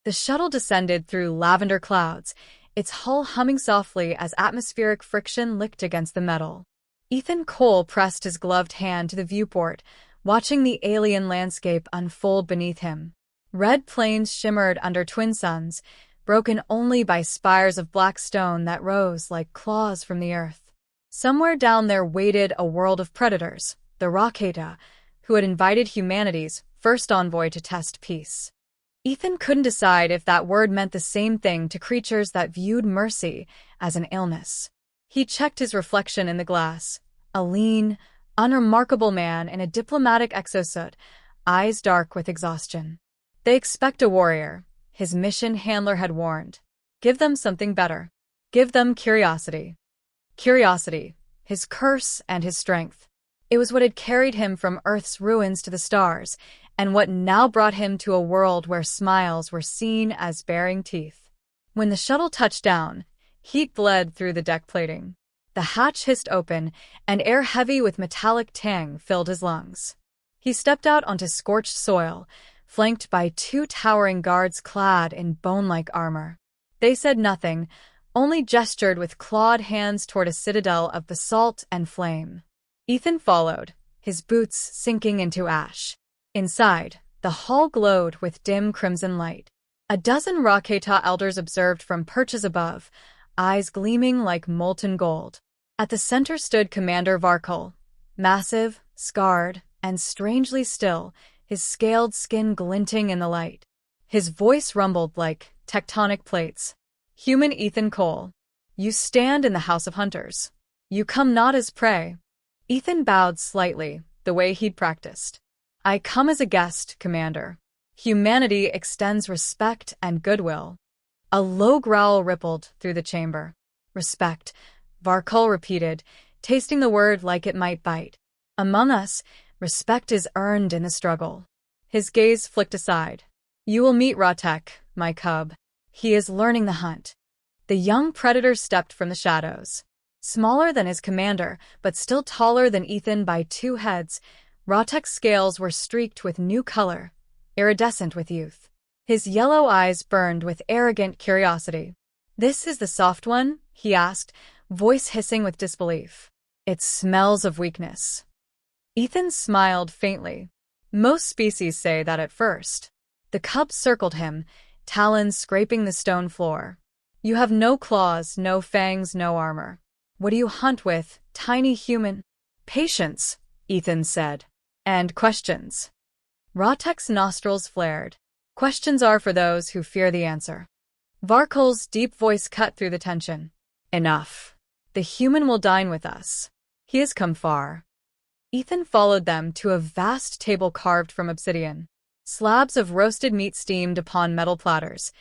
The shuttle descended through lavender clouds, its hull humming softly as atmospheric friction licked against the metal. Ethan Cole pressed his gloved hand to the viewport, watching the alien landscape unfold beneath him. Red plains shimmered under twin suns, broken only by spires of black stone that rose like claws from the earth. Somewhere down there waited a world of predators, the Preda, who had invited humanity's first envoy to test peace. Ethan couldn't decide if that word meant the same thing to creatures that viewed mercy as an illness. He checked his reflection in the glass, a lean, unremarkable man in a diplomatic exosuit, eyes dark with exhaustion. They expect a warrior, his mission handler had warned. Give them something better. Give them curiosity. Curiosity, his curse and his strength. It was what had carried him from Earth's ruins to the stars, and what now brought him to a world where smiles were seen as baring teeth. When the shuttle touched down, heat bled through the deck plating. The hatch hissed open, and air heavy with metallic tang filled his lungs. He stepped out onto scorched soil, flanked by two towering guards clad in bone-like armor. They said nothing, only gestured with clawed hands toward a citadel of basalt and flame. Ethan followed, his boots sinking into ash. Inside, the hall glowed with dim crimson light. A dozen Raketa elders observed from perches above, eyes gleaming like molten gold. At the center stood Commander Varkol, massive, scarred, and strangely still, his scaled skin glinting in the light. His voice rumbled like tectonic plates. Human Ethan Cole, you stand in the House of Hunters. You come not as prey. Ethan bowed slightly, the way he'd practiced. I come as a guest, Commander. Humanity extends respect and goodwill. A low growl rippled through the chamber. Respect, Varkol repeated, tasting the word like it might bite. Among us, respect is earned in the struggle. His gaze flicked aside. You will meet Ratek, my cub. He is learning the hunt. The young predator stepped from the shadows. Smaller than his commander, but still taller than Ethan by 2 heads, Ratek's scales were streaked with new color, iridescent with youth. His yellow eyes burned with arrogant curiosity. This is the soft one? He asked, voice hissing with disbelief. It smells of weakness. Ethan smiled faintly. Most species say that at first. The cub circled him, talons scraping the stone floor. You have no claws, no fangs, no armor. What do you hunt with, tiny human? Patience, Ethan said. And questions. Ratek's nostrils flared. Questions are for those who fear the answer. Varkol's deep voice cut through the tension. Enough. The human will dine with us. He has come far. Ethan followed them to a vast table carved from obsidian. Slabs of roasted meat steamed upon metal platters.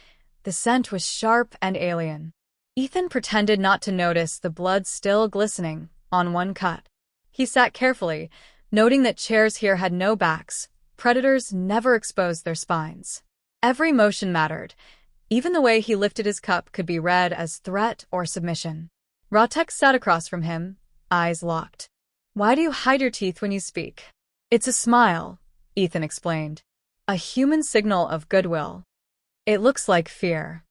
The scent was sharp and alien. Ethan pretended not to notice the blood still glistening on one cut. He sat carefully, noting that chairs here had no backs. Predators never exposed their spines. Every motion mattered. Even the way he lifted his cup could be read as threat or submission. Ratek sat across from him, eyes locked. Why do you hide your teeth when you speak? It's a smile, Ethan explained. A human signal of goodwill. It looks like fear.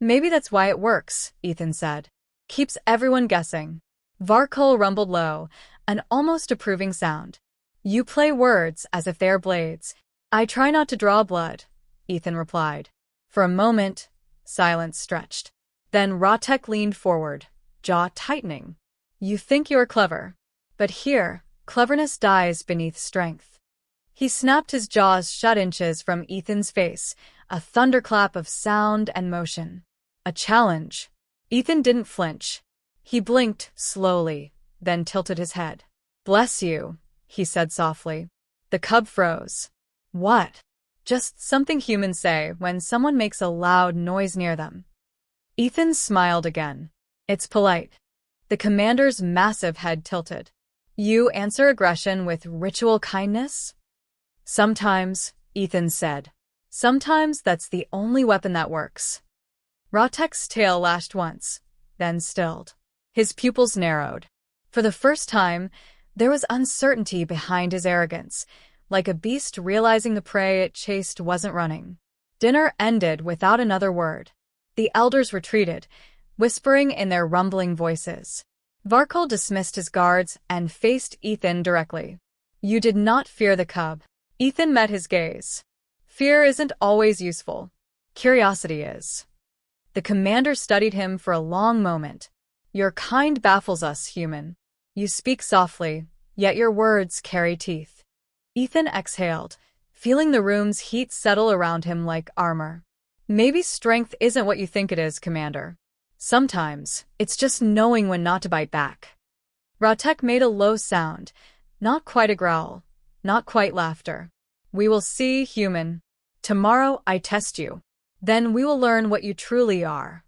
Maybe that's why it works, Ethan said. Keeps everyone guessing. Varkol rumbled low, an almost approving sound. You play words as if they're blades. I try not to draw blood, Ethan replied. For a moment, silence stretched. Then Ratek leaned forward, jaw tightening. You think you're clever. But here, cleverness dies beneath strength. He snapped his jaws shut inches from Ethan's face, a thunderclap of sound and motion. A challenge. Ethan didn't flinch. He blinked slowly, then tilted his head. Bless you, he said softly. The cub froze. What? Just something humans say when someone makes a loud noise near them. Ethan smiled again. It's polite. The commander's massive head tilted. You answer aggression with ritual kindness? Sometimes, Ethan said. Sometimes that's the only weapon that works. Ratek's tail lashed once, then stilled. His pupils narrowed. For the first time, there was uncertainty behind his arrogance, like a beast realizing the prey it chased wasn't running. Dinner ended without another word. The elders retreated, whispering in their rumbling voices. Varkol dismissed his guards and faced Ethan directly. You did not fear the cub. Ethan met his gaze. Fear isn't always useful. Curiosity is. The commander studied him for a long moment. Your kind baffles us, human. You speak softly, yet your words carry teeth. Ethan exhaled, feeling the room's heat settle around him like armor. Maybe strength isn't what you think it is, Commander. Sometimes, it's just knowing when not to bite back. Ratek made a low sound, not quite a growl, not quite laughter. We will see, human. Tomorrow I test you. Then we will learn what you truly are.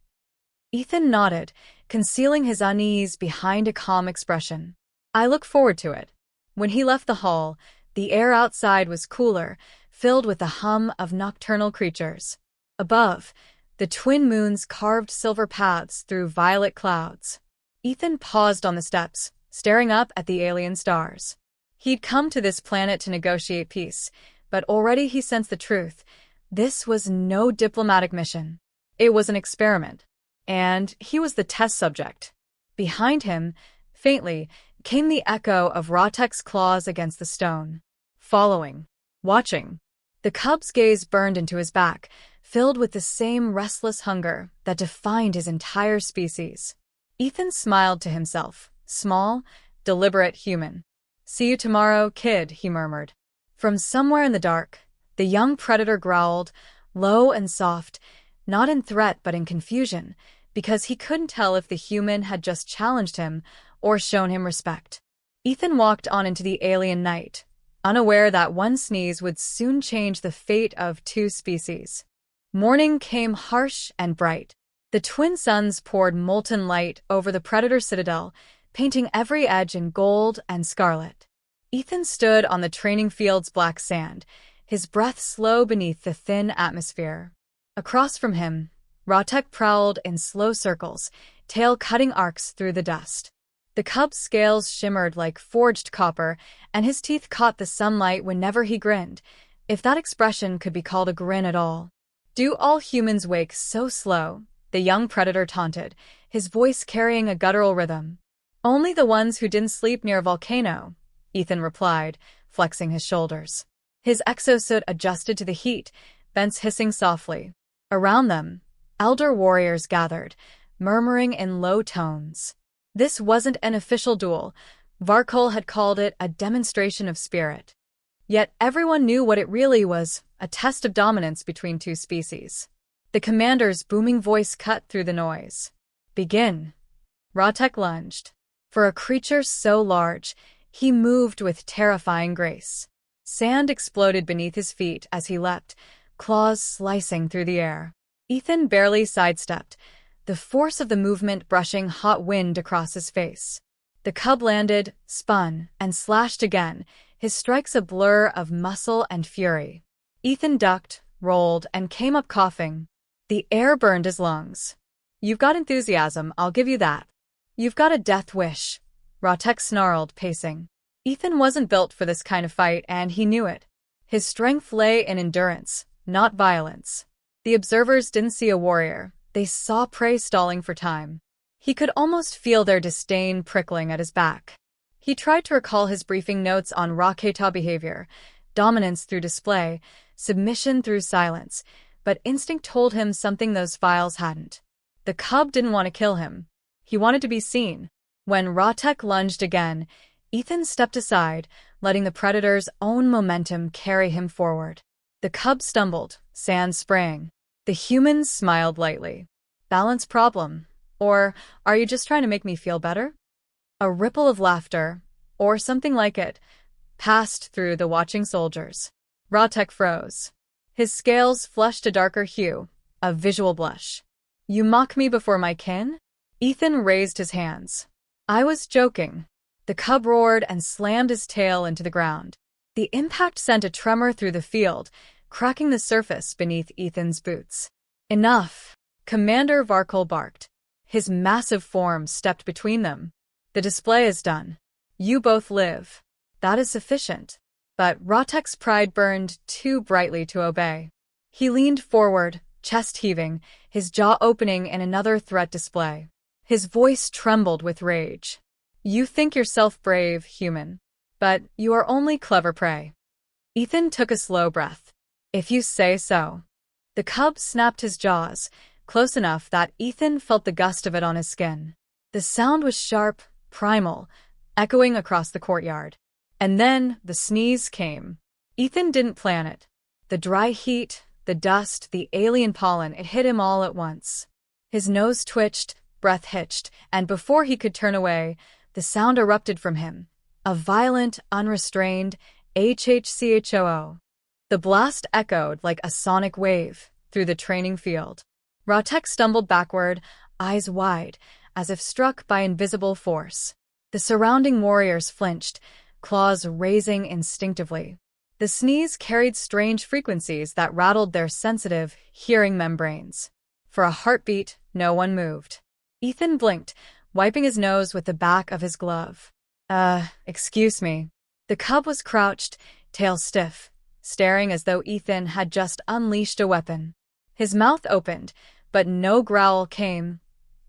Ethan nodded, concealing his unease behind a calm expression. I look forward to it. When he left the hall, the air outside was cooler, filled with the hum of nocturnal creatures. Above, the twin moons carved silver paths through violet clouds. Ethan paused on the steps, staring up at the alien stars. He'd come to this planet to negotiate peace, but already he sensed the truth. This was no diplomatic mission. It was an experiment. And he was the test subject. Behind him, faintly, came the echo of Ratek's claws against the stone. Following. Watching. The cub's gaze burned into his back, filled with the same restless hunger that defined his entire species. Ethan smiled to himself, small, deliberate human. See you tomorrow, kid, he murmured. From somewhere in the dark, the young predator growled, low and soft, not in threat but in confusion, because he couldn't tell if the human had just challenged him or shown him respect. Ethan walked on into the alien night, unaware that one sneeze would soon change the fate of two species. Morning came harsh and bright. The twin suns poured molten light over the predator citadel, painting every edge in gold and scarlet. Ethan stood on the training field's black sand, his breath slow beneath the thin atmosphere. Across from him, Ratek prowled in slow circles, tail cutting arcs through the dust. The cub's scales shimmered like forged copper, and his teeth caught the sunlight whenever he grinned, if that expression could be called a grin at all. Do all humans wake so slow? The young predator taunted, his voice carrying a guttural rhythm. Only the ones who didn't sleep near a volcano, Ethan replied, flexing his shoulders. His exosuit adjusted to the heat, vents hissing softly. Around them, elder warriors gathered, murmuring in low tones. This wasn't an official duel. Varkol had called it a demonstration of spirit. Yet everyone knew what it really was, a test of dominance between two species. The commander's booming voice cut through the noise. Begin. Ratek lunged. For a creature so large, he moved with terrifying grace. Sand exploded beneath his feet as he leapt, claws slicing through the air. Ethan barely sidestepped, the force of the movement brushing hot wind across his face. The cub landed, spun, and slashed again, his strikes a blur of muscle and fury. Ethan ducked, rolled, and came up coughing. The air burned his lungs. You've got enthusiasm, I'll give you that. You've got a death wish. Ratek snarled, pacing. Ethan wasn't built for this kind of fight, and he knew it. His strength lay in endurance, not violence. The observers didn't see a warrior. They saw prey stalling for time. He could almost feel their disdain prickling at his back. He tried to recall his briefing notes on Raketa behavior, dominance through display, submission through silence, but instinct told him something those files hadn't. The cub didn't want to kill him. He wanted to be seen. When Ratek lunged again, Ethan stepped aside, letting the predator's own momentum carry him forward. The cub stumbled, sand spraying. The humans smiled lightly. Balance problem. Or, are you just trying to make me feel better? A ripple of laughter, or something like it, passed through the watching soldiers. Ratek froze. His scales flushed a darker hue, a visual blush. You mock me before my kin? Ethan raised his hands. I was joking. The cub roared and slammed his tail into the ground. The impact sent a tremor through the field, cracking the surface beneath Ethan's boots. Enough! Commander Varkol barked. His massive form stepped between them. The display is done. You both live. That is sufficient. But Ratek's pride burned too brightly to obey. He leaned forward, chest heaving, his jaw opening in another threat display. His voice trembled with rage. You think yourself brave, human. But you are only clever prey. Ethan took a slow breath. If you say so. The cub snapped his jaws, close enough that Ethan felt the gust of it on his skin. The sound was sharp, primal, echoing across the courtyard. And then the sneeze came. Ethan didn't plan it. The dry heat, the dust, the alien pollen, it hit him all at once. His nose twitched, breath hitched, and before he could turn away, the sound erupted from him. A violent, unrestrained HHCHOO. The blast echoed like a sonic wave through the training field. Ratek stumbled backward, eyes wide, as if struck by invisible force. The surrounding warriors flinched, claws raising instinctively. The sneeze carried strange frequencies that rattled their sensitive, hearing membranes. For a heartbeat, no one moved. Ethan blinked, wiping his nose with the back of his glove. Excuse me. The cub was crouched, tail stiff, staring as though Ethan had just unleashed a weapon. His mouth opened, but no growl came,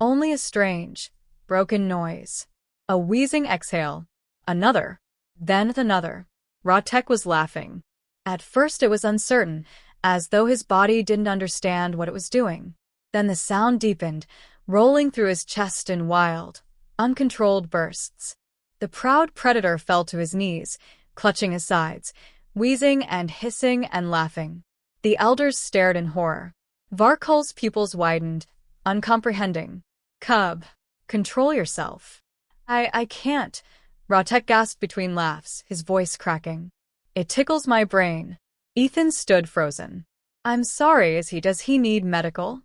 only a strange, broken noise. A wheezing exhale. Another. Then another. Ratek was laughing. At first it was uncertain, as though his body didn't understand what it was doing. Then the sound deepened, rolling through his chest in wild, uncontrolled bursts. The proud predator fell to his knees, clutching his sides, wheezing and hissing and laughing. The elders stared in horror. Varkol's pupils widened, uncomprehending. Cub, control yourself. I can't, Ratek gasped between laughs, his voice cracking. It tickles my brain. Ethan stood frozen. I'm sorry, does he need medical?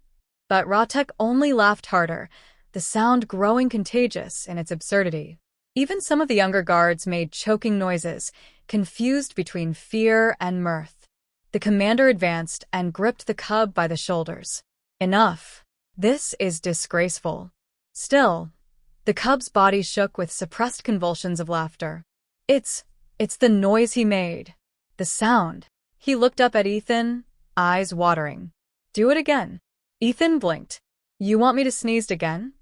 But Ratek only laughed harder, the sound growing contagious in its absurdity. Even some of the younger guards made choking noises, confused between fear and mirth. The commander advanced and gripped the cub by the shoulders. Enough. This is disgraceful. Still, the cub's body shook with suppressed convulsions of laughter. It's the noise he made. The sound. He looked up at Ethan, eyes watering. Do it again. Ethan blinked. You want me to sneeze again?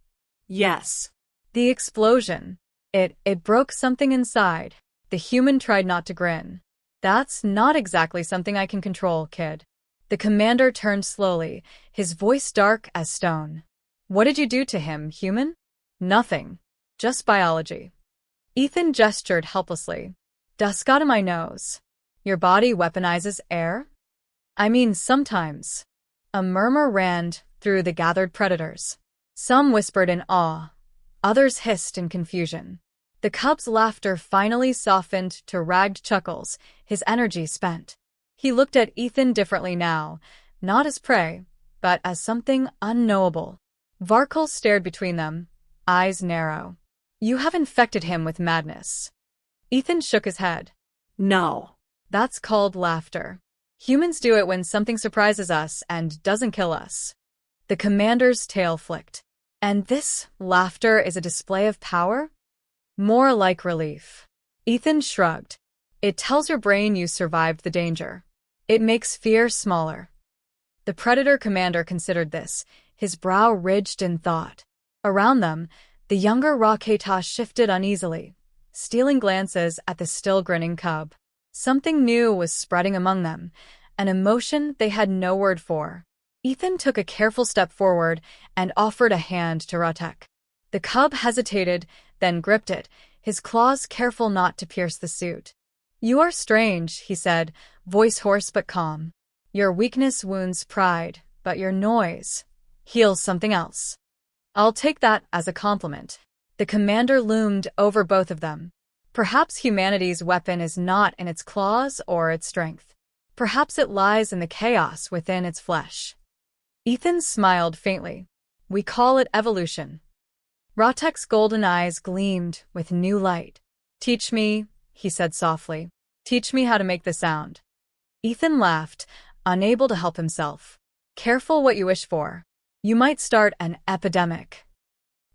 Yes. The explosion. It broke something inside. The human tried not to grin. That's not exactly something I can control, kid. The commander turned slowly, his voice dark as stone. What did you do to him, human? Nothing. Just biology. Ethan gestured helplessly. Dust got in my nose. Your body weaponizes air? I mean, sometimes. A murmur ran through the gathered predators. Some whispered in awe. Others hissed in confusion. The cub's laughter finally softened to ragged chuckles, his energy spent. He looked at Ethan differently now, not as prey, but as something unknowable. Varkol stared between them, eyes narrow. You have infected him with madness. Ethan shook his head. No. That's called laughter. Humans do it when something surprises us and doesn't kill us. The commander's tail flicked. And this laughter is a display of power? More like relief. Ethan shrugged. It tells your brain you survived the danger. It makes fear smaller. The Predator commander considered this, his brow ridged in thought. Around them, the younger Raketa shifted uneasily, stealing glances at the still grinning cub. Something new was spreading among them, an emotion they had no word for. Ethan took a careful step forward and offered a hand to Ratek. The cub hesitated, then gripped it, his claws careful not to pierce the suit. You are strange, he said, voice hoarse but calm. Your weakness wounds pride, but your noise heals something else. I'll take that as a compliment. The commander loomed over both of them. Perhaps humanity's weapon is not in its claws or its strength. Perhaps it lies in the chaos within its flesh. Ethan smiled faintly. We call it evolution. Ratek's golden eyes gleamed with new light. Teach me, he said softly. Teach me how to make the sound. Ethan laughed, unable to help himself. Careful what you wish for. You might start an epidemic.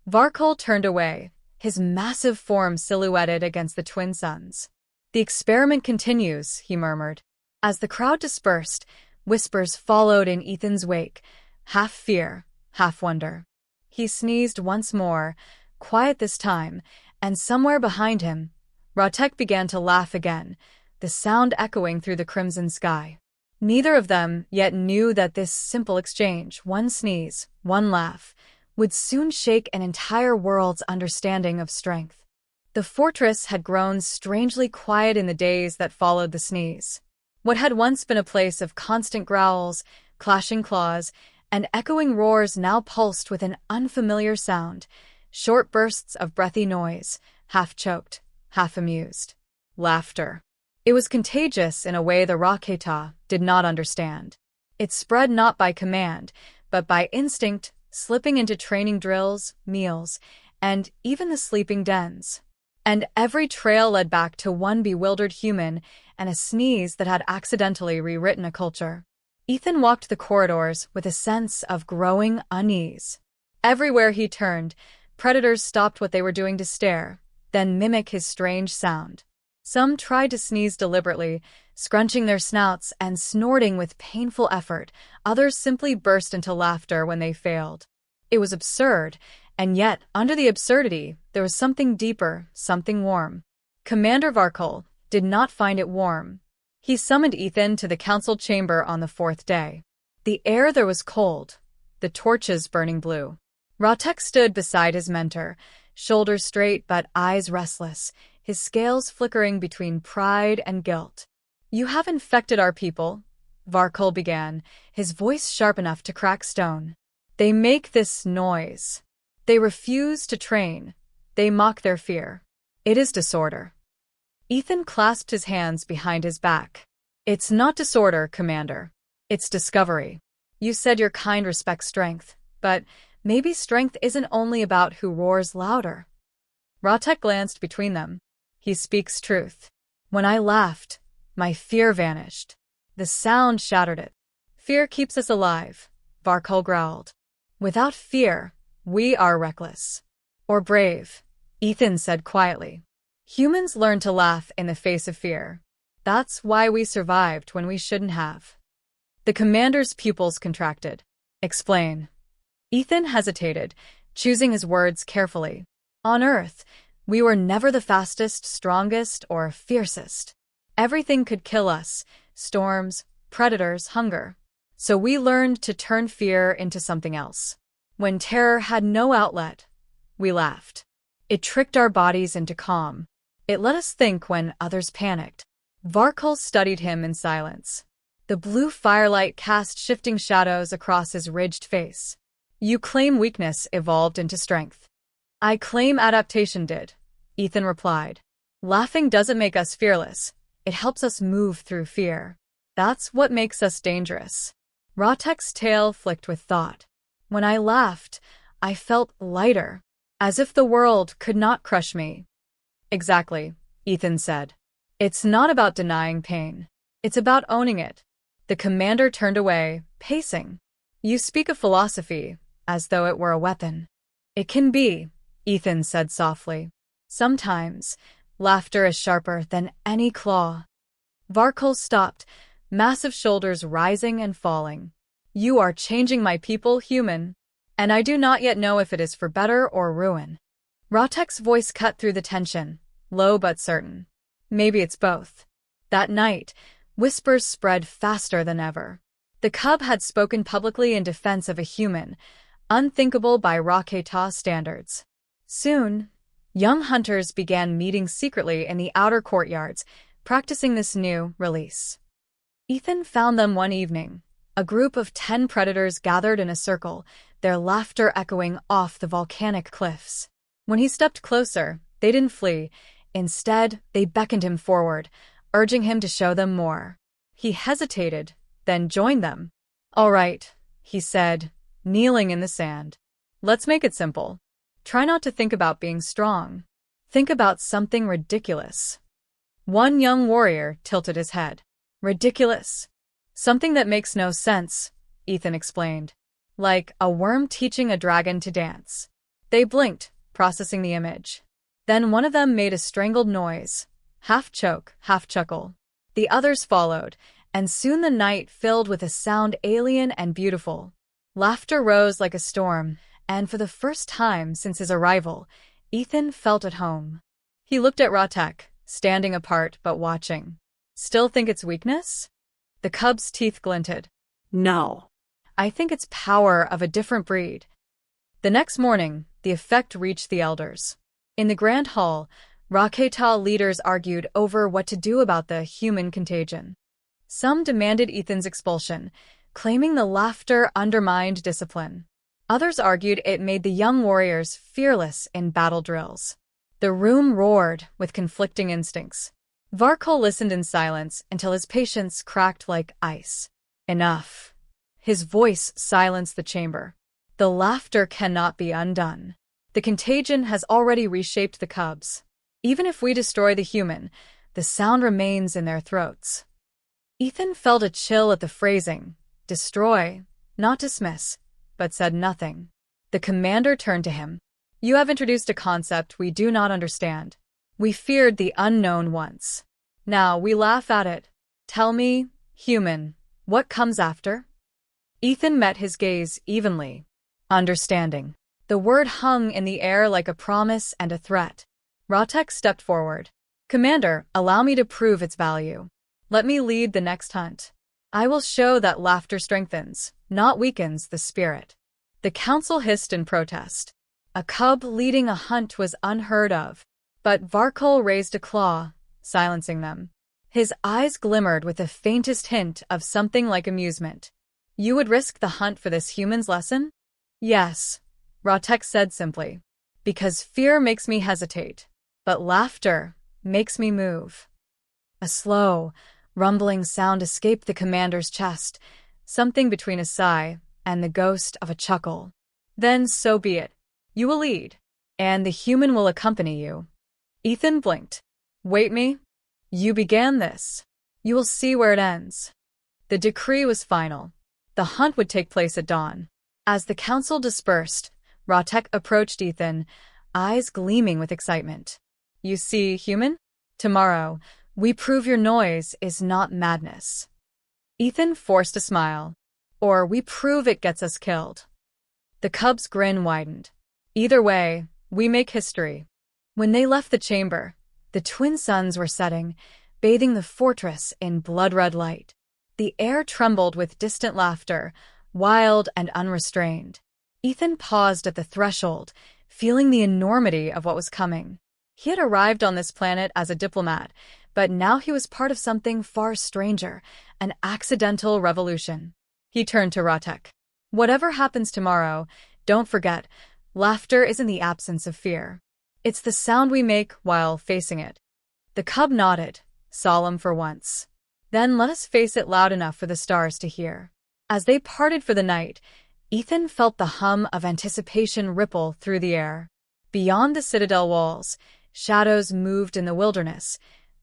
Varkol turned away, his massive form silhouetted against the twin suns. The experiment continues, he murmured. As the crowd dispersed, Whispers followed in Ethan's wake, half fear, half wonder. He sneezed once more, quiet this time, and somewhere behind him, Ratek began to laugh again, the sound echoing through the crimson sky. Neither of them yet knew that this simple exchange, one sneeze, one laugh, would soon shake an entire world's understanding of strength. The fortress had grown strangely quiet in the days that followed the sneeze. What had once been a place of constant growls, clashing claws, and echoing roars now pulsed with an unfamiliar sound, short bursts of breathy noise, half-choked, half-amused. Laughter. It was contagious in a way the Raketa did not understand. It spread not by command, but by instinct, slipping into training drills, meals, and even the sleeping dens. And every trail led back to one bewildered human and a sneeze that had accidentally rewritten a culture. Ethan walked the corridors with a sense of growing unease. Everywhere he turned, predators stopped what they were doing to stare, then mimic his strange sound. Some tried to sneeze deliberately, scrunching their snouts and snorting with painful effort. Others simply burst into laughter when they failed. It was absurd, and yet, under the absurdity, there was something deeper, something warm. Commander Varkol did not find it warm. He summoned Ethan to the council chamber on the fourth day. The air there was cold, the torches burning blue. Ratek stood beside his mentor, shoulders straight but eyes restless, his scales flickering between pride and guilt. "You have infected our people," Varkol began, his voice sharp enough to crack stone. "They make this noise. They refuse to train. They mock their fear. It is disorder." Ethan clasped his hands behind his back. "It's not disorder, Commander. It's discovery. You said your kind respects strength, but maybe strength isn't only about who roars louder." Ratek glanced between them. "He speaks truth. When I laughed, my fear vanished. The sound shattered it. Fear keeps us alive," Varkol growled. "Without fear, we are reckless. Or brave," Ethan said quietly. "Humans learn to laugh in the face of fear. That's why we survived when we shouldn't have." The commander's pupils contracted. "Explain." Ethan hesitated, choosing his words carefully. "On Earth, we were never the fastest, strongest, or fiercest. Everything could kill us: storms, predators, hunger. So we learned to turn fear into something else. When terror had no outlet, we laughed. It tricked our bodies into calm. It let us think when others panicked." Varkol studied him in silence. The blue firelight cast shifting shadows across his ridged face. "You claim weakness evolved into strength. I claim adaptation did," Ethan replied. "Laughing doesn't make us fearless. It helps us move through fear. That's what makes us dangerous." Ratek's tail flicked with thought. "When I laughed, I felt lighter, as if the world could not crush me." "Exactly," Ethan said. "It's not about denying pain. It's about owning it." The commander turned away, pacing. "You speak of philosophy, as though it were a weapon." "It can be," Ethan said softly. "Sometimes, laughter is sharper than any claw." Varkol stopped, massive shoulders rising and falling. "You are changing my people, human. And I do not yet know if it is for better or ruin." Ratek's voice cut through the tension, low but certain. "Maybe it's both." That night, whispers spread faster than ever. The cub had spoken publicly in defense of a human, unthinkable by Raketa standards. Soon, young hunters began meeting secretly in the outer courtyards, practicing this new release. Ethan found them one evening, a group of 10 predators gathered in a circle, their laughter echoing off the volcanic cliffs. When he stepped closer, they didn't flee. Instead, they beckoned him forward, urging him to show them more. He hesitated, then joined them. "All right," he said, kneeling in the sand. "Let's make it simple. Try not to think about being strong. Think about something ridiculous." One young warrior tilted his head. "Ridiculous? Something that makes no sense," Ethan explained. "Like a worm teaching a dragon to dance." They blinked, processing the image. Then one of them made a strangled noise, half choke, half chuckle. The others followed, and soon the night filled with a sound alien and beautiful. Laughter rose like a storm, and for the first time since his arrival, Ethan felt at home. He looked at Ratek, standing apart but watching. Still think it's weakness? The cub's teeth glinted. No. I think it's power of a different breed. The next morning, the effect reached the elders. In the grand hall, Raketa leaders argued over what to do about the human contagion. Some demanded Ethan's expulsion, claiming the laughter undermined discipline. Others argued it made the young warriors fearless in battle drills. The room roared with conflicting instincts. Varkol listened in silence until his patience cracked like ice. Enough. His voice silenced the chamber. The laughter cannot be undone. The contagion has already reshaped the cubs. Even if we destroy the human, the sound remains in their throats. Ethan felt a chill at the phrasing. Destroy, not dismiss, but said nothing. The commander turned to him. You have introduced a concept we do not understand. We feared the unknown once. Now we laugh at it. Tell me, human, what comes after? Ethan met his gaze evenly. Understanding. The word hung in the air like a promise and a threat. Ratek stepped forward. Commander, allow me to prove its value. Let me lead the next hunt. I will show that laughter strengthens, not weakens, the spirit. The council hissed in protest. A cub leading a hunt was unheard of. But Varkol raised a claw, silencing them. His eyes glimmered with the faintest hint of something like amusement. You would risk the hunt for this human's lesson? Yes, Ratek said simply. Because fear makes me hesitate, but laughter makes me move. A slow, rumbling sound escaped the commander's chest, something between a sigh and the ghost of a chuckle. Then so be it. You will lead, and the human will accompany you. Ethan blinked. Wait me? You began this. You will see where it ends. The decree was final. The hunt would take place at dawn. As the council dispersed, Ratek approached Ethan, eyes gleaming with excitement. You see, human? Tomorrow, we prove your noise is not madness. Ethan forced a smile. Or we prove it gets us killed. The cub's grin widened. Either way, we make history. When they left the chamber, the twin suns were setting, bathing the fortress in blood-red light. The air trembled with distant laughter, wild and unrestrained. Ethan paused at the threshold, feeling the enormity of what was coming. He had arrived on this planet as a diplomat, but now he was part of something far stranger, an accidental revolution. He turned to Ratek. Whatever happens tomorrow, don't forget, laughter isn't the absence of fear. It's the sound we make while facing it. The cub nodded, solemn for once. Then let us face it loud enough for the stars to hear. As they parted for the night, Ethan felt the hum of anticipation ripple through the air. Beyond the citadel walls, shadows moved in the wilderness,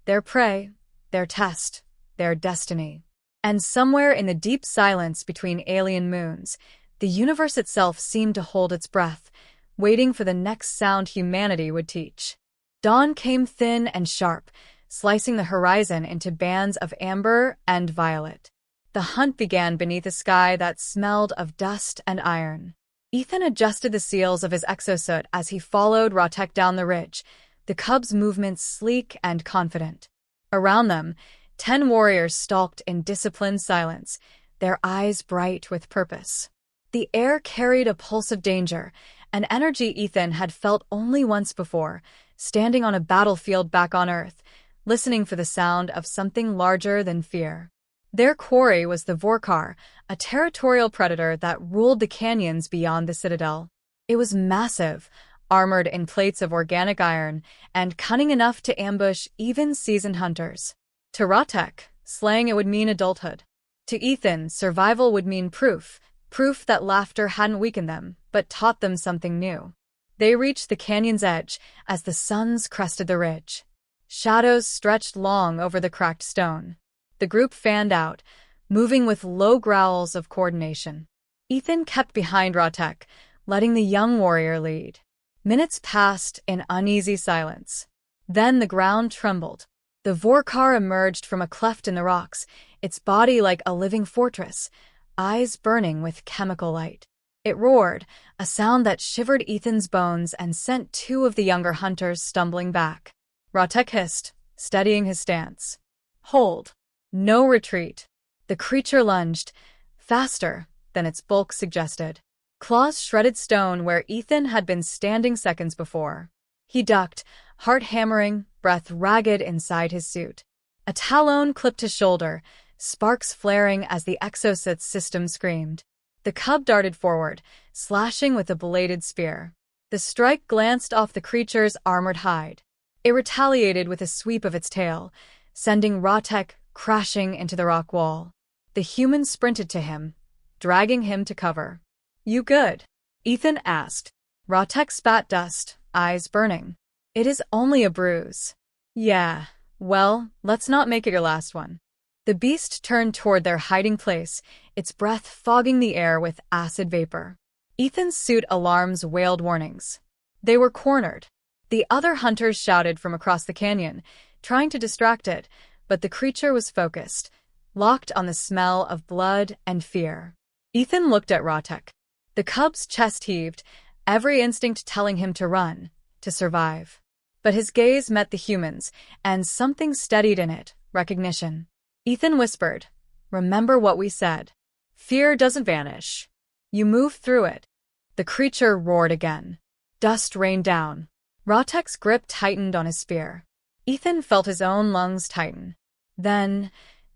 their prey, their test, their destiny. And somewhere in the deep silence between alien moons, the universe itself seemed to hold its breath, waiting for the next sound humanity would teach. Dawn came thin and sharp, slicing the horizon into bands of amber and violet. The hunt began beneath a sky that smelled of dust and iron. Ethan adjusted the seals of his exosuit as he followed Ratek down the ridge, the cub's movements sleek and confident. Around them, 10 warriors stalked in disciplined silence, their eyes bright with purpose. The air carried a pulse of danger, an energy Ethan had felt only once before, standing on a battlefield back on Earth, listening for the sound of something larger than fear. Their quarry was the Vorkar, a territorial predator that ruled the canyons beyond the citadel. It was massive, armored in plates of organic iron, and cunning enough to ambush even seasoned hunters. To Ratek, slaying it would mean adulthood. To Ethan, survival would mean proof that laughter hadn't weakened them, but taught them something new. They reached the canyon's edge as the suns crested the ridge. Shadows stretched long over the cracked stone. The group fanned out, moving with low growls of coordination. Ethan kept behind Ratek, letting the young warrior lead. Minutes passed in uneasy silence. Then the ground trembled. The Vorkar emerged from a cleft in the rocks, its body like a living fortress, eyes burning with chemical light. It roared, a sound that shivered Ethan's bones and sent two of the younger hunters stumbling back. Ratek hissed, steadying his stance. Hold. No retreat. The creature lunged, faster than its bulk suggested. Claws shredded stone where Ethan had been standing seconds before. He ducked, heart hammering, breath ragged inside his suit. A talon clipped his shoulder, sparks flaring as the exosuit's system screamed. The cub darted forward, slashing with a bladed spear. The strike glanced off the creature's armored hide. It retaliated with a sweep of its tail, sending Ratek crashing into the rock wall. The human sprinted to him, dragging him to cover. You good? Ethan asked. Ratek spat dust, eyes burning. It is only a bruise. Yeah, well, let's not make it your last one. The beast turned toward their hiding place, its breath fogging the air with acid vapor. Ethan's suit alarms wailed warnings. They were cornered. The other hunters shouted from across the canyon, trying to distract it, but the creature was focused, locked on the smell of blood and fear. Ethan looked at Ratek. The cub's chest heaved, every instinct telling him to run, to survive. But his gaze met the human's, and something steadied in it, recognition. Ethan whispered, "Remember what we said. Fear doesn't vanish. You move through it." The creature roared again. Dust rained down. Ratek's grip tightened on his spear. Ethan felt his own lungs tighten. Then,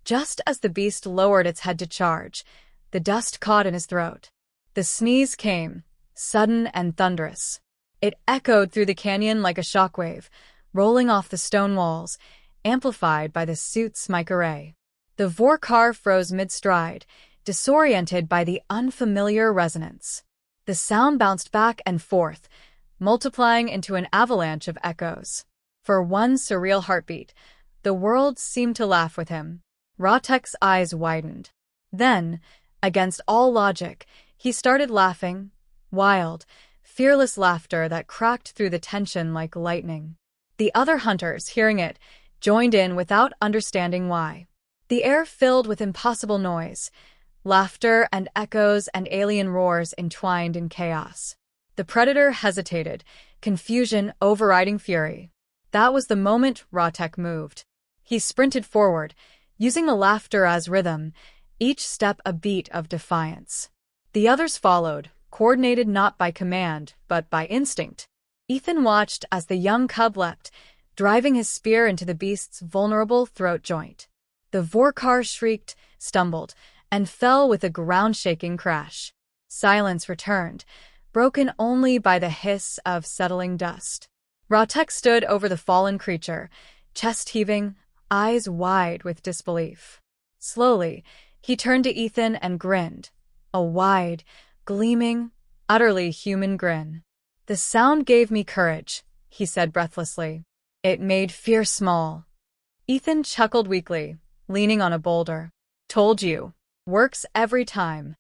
just as the beast lowered its head to charge, the dust caught in his throat. The sneeze came, sudden and thunderous. It echoed through the canyon like a shockwave, rolling off the stone walls, amplified by the suit's mic array. The Vorkar froze mid-stride, disoriented by the unfamiliar resonance. The sound bounced back and forth, multiplying into an avalanche of echoes. For one surreal heartbeat, the world seemed to laugh with him. Ratek's eyes widened. Then, against all logic, he started laughing, wild, fearless laughter that cracked through the tension like lightning. The other hunters, hearing it, joined in without understanding why. The air filled with impossible noise, laughter and echoes and alien roars entwined in chaos. The predator hesitated, confusion overriding fury. That was the moment Ratek moved. He sprinted forward, using the laughter as rhythm, each step a beat of defiance. The others followed, coordinated not by command, but by instinct. Ethan watched as the young cub leapt, driving his spear into the beast's vulnerable throat joint. The Vorkar shrieked, stumbled, and fell with a ground-shaking crash. Silence returned, broken only by the hiss of settling dust. Ratek stood over the fallen creature, chest heaving, eyes wide with disbelief. Slowly, he turned to Ethan and grinned, a wide, gleaming, utterly human grin. "The sound gave me courage," he said breathlessly. "It made fear small." Ethan chuckled weakly, leaning on a boulder. "Told you. Works every time."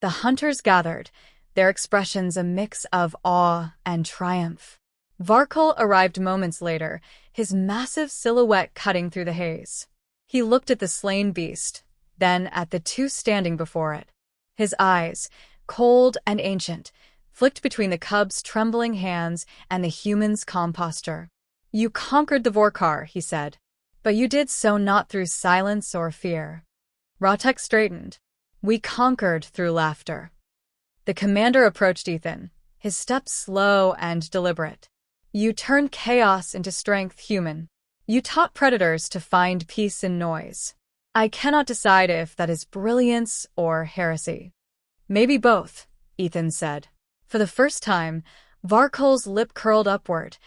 The hunters gathered, their expressions a mix of awe and triumph. Varkol arrived moments later, his massive silhouette cutting through the haze. He looked at the slain beast, then at the two standing before it. His eyes, cold and ancient, flicked between the cub's trembling hands and the human's calm posture. "You conquered the Vorkar," he said, "but you did so not through silence or fear." Ratek straightened. "We conquered through laughter." The commander approached Ethan, his steps slow and deliberate. "You turned chaos into strength, human. You taught predators to find peace in noise. I cannot decide if that is brilliance or heresy." "Maybe both," Ethan said. For the first time, Varkol's lip curled upward,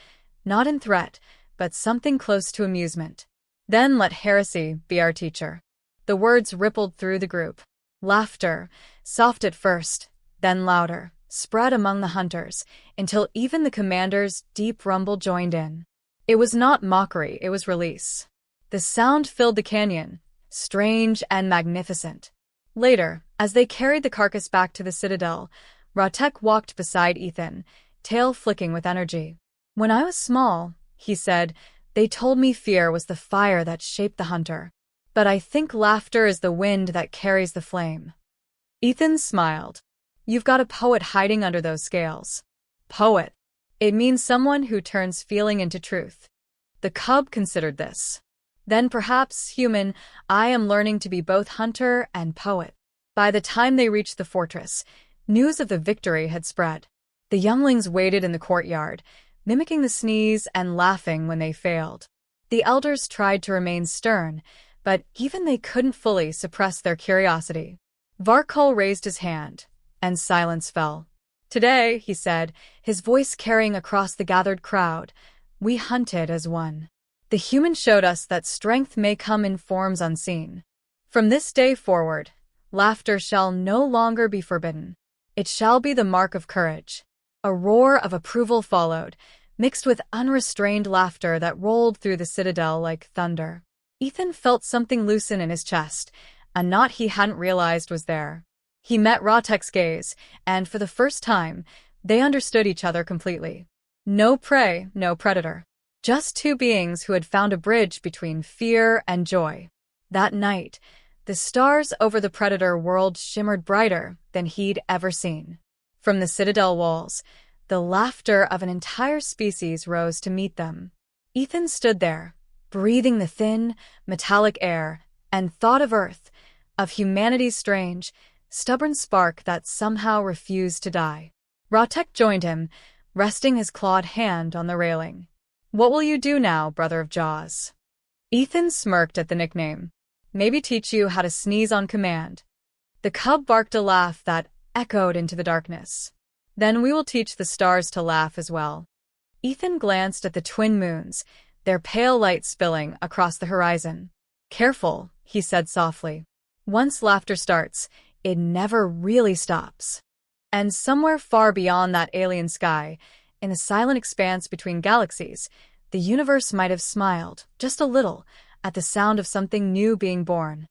not in threat, but something close to amusement. "Then let heresy be our teacher." The words rippled through the group. Laughter, soft at first, then louder, spread among the hunters, until even the commander's deep rumble joined in. It was not mockery, it was release. The sound filled the canyon, strange and magnificent. Later, as they carried the carcass back to the citadel, Ratek walked beside Ethan, tail flicking with energy. "When I was small," he said, "they told me fear was the fire that shaped the hunter. But I think laughter is the wind that carries the flame. Ethan smiled. You've got a poet hiding under those scales. Poet. It means someone who turns feeling into truth. The cub considered this. Then perhaps, human, I am learning to be both hunter and poet. By the time they reached the fortress, news of the victory had spread. The younglings waited in the courtyard, mimicking the sneeze and laughing when they failed. The elders tried to remain stern, but even they couldn't fully suppress their curiosity. Varkol raised his hand, and silence fell. Today, he said, his voice carrying across the gathered crowd, we hunted as one. The human showed us that strength may come in forms unseen. From this day forward, laughter shall no longer be forbidden. It shall be the mark of courage. A roar of approval followed, mixed with unrestrained laughter that rolled through the citadel like thunder. Ethan felt something loosen in his chest, a knot he hadn't realized was there. He met Ratek's gaze, and for the first time, they understood each other completely. No prey, no predator. Just two beings who had found a bridge between fear and joy. That night, the stars over the predator world shimmered brighter than he'd ever seen. From the citadel walls, the laughter of an entire species rose to meet them. Ethan stood there, breathing the thin, metallic air, and thought of Earth, of humanity's strange, stubborn spark that somehow refused to die. Ratek joined him, resting his clawed hand on the railing. What will you do now, brother of Jaws? Ethan smirked at the nickname. Maybe teach you how to sneeze on command. The cub barked a laugh that echoed into the darkness. Then we will teach the stars to laugh as well. Ethan glanced at the twin moons, their pale light spilling across the horizon. Careful, he said softly. Once laughter starts, it never really stops. And somewhere far beyond that alien sky, in the silent expanse between galaxies, the universe might have smiled, just a little, at the sound of something new being born.